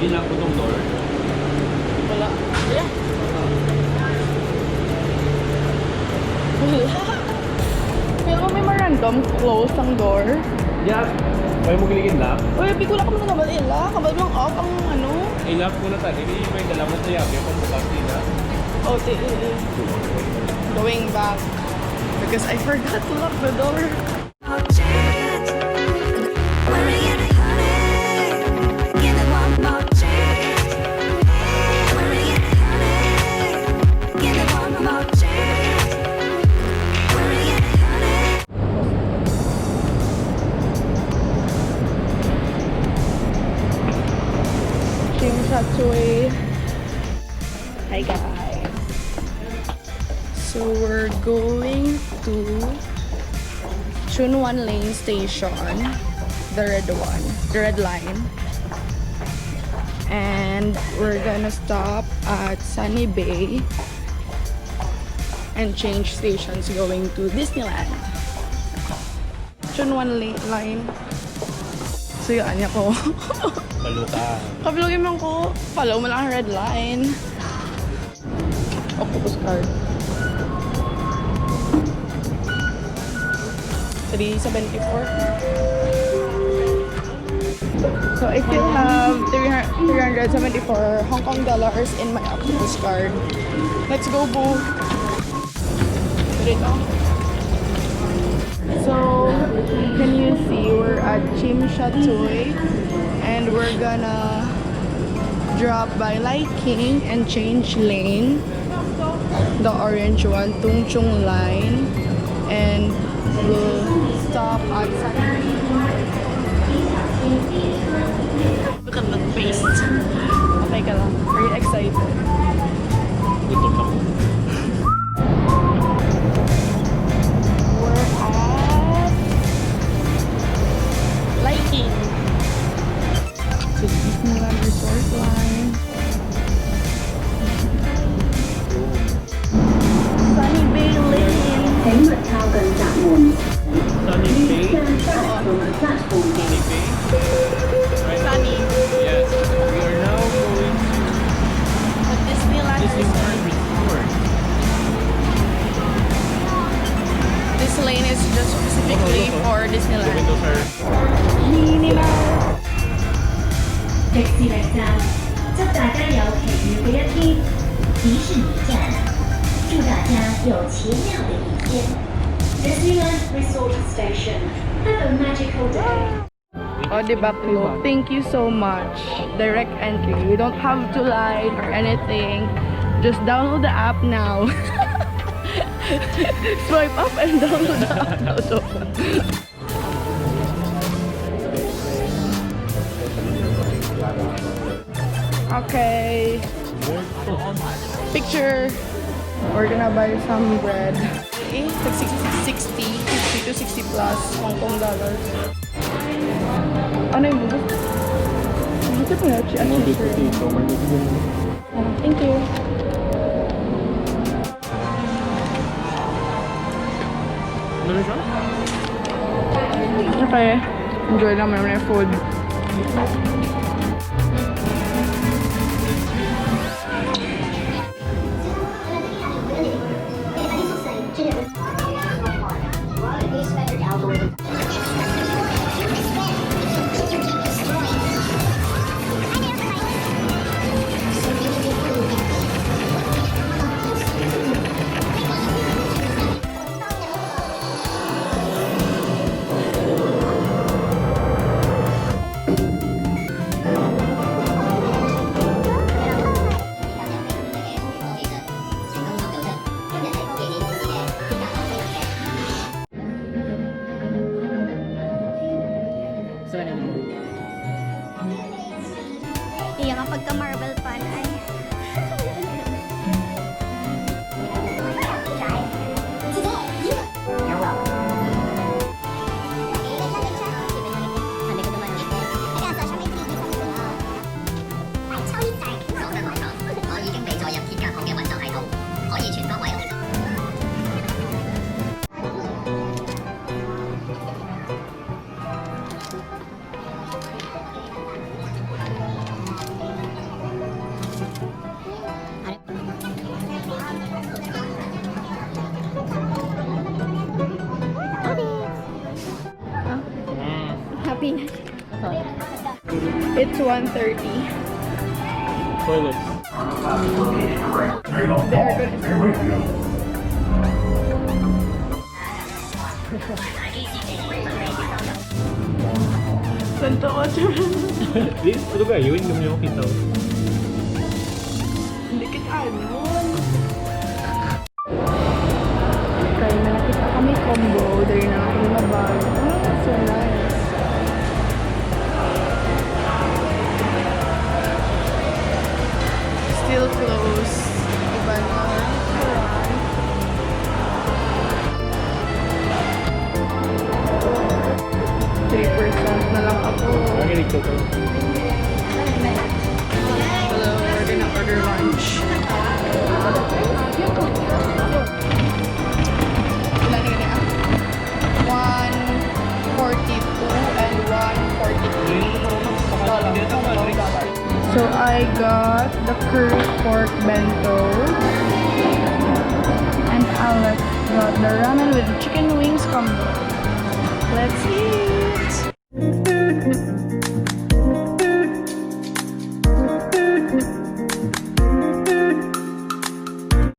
Bilang ko tong door. Wala. Yeah. Wala. Pero may random close ang door. Yeah. May mo giligid na? Uy, pigula ka muna naman ila. Kabal lang off ang ano. I-love ko na ta. Hindi may dalaman sa yabi. Kung bukas nila. Oh, going back. Because I forgot to lock the door. Hi guys. So we're going to Chunwan Lane Station, the red one, the red line. And we're gonna stop at Sunny Bay and change stations going to Disneyland. Chunwan Line. So yan niya ko. Baluta. Kabilogin mo ko. Follow mo lang ang red line. Octopus card. 374. So I still have 374 Hong Kong dollars in my octopus card. Let's go, boo. Dito. So can you see we're at Chim Shatui and we're gonna drop by Light King and change lane, the orange one, Tung Chung line, and we'll stop at Sunny. Look at that face. Okay ka lang. Are you excited? Gutom ako. We're at Light King. To Disneyland Resort line. Sunny Bay Lane. Sunny Bay? Sunny Bay? Right. Sunny. Yes. We are now going The Disneyland to Resort. Resort. This lane is just specifically for The Disneyland. windows are... Minimal. 迪士尼站，祝大家有奇妙的一天。迪士尼站，祝大家有奇妙的一天。Disneyland Resort Station, have a magical day. Oh, diba, Chloe? Thank you so much. Direct entry. You don't have to line or anything. Just download the app now. Swipe up and download the app now. Okay. Picture. We're gonna buy some bread. It's like 60, 50 to 60 plus Hong Kong dollars. Ano yung bukas? Bukas mo na, thank you. Ano siya? Okay. Enjoy naman yung food. Iya kapag ka marble pan ay It's 1:30. Toilets. They're good. Santo ko siya. Di, ito ba? Yun yung kita. Hindi kita alam. Kaya na nakita kami combo. Dari na kami mabag. Oh, so nice. Still closed. Iba na restaurant. 3% na lang ako. Makinig ko to. Hello, we're gonna order lunch. Ilan na ganyan? 142 and 143. So I got the curry pork bento. And Alex got the ramen with chicken wings combo. Let's eat!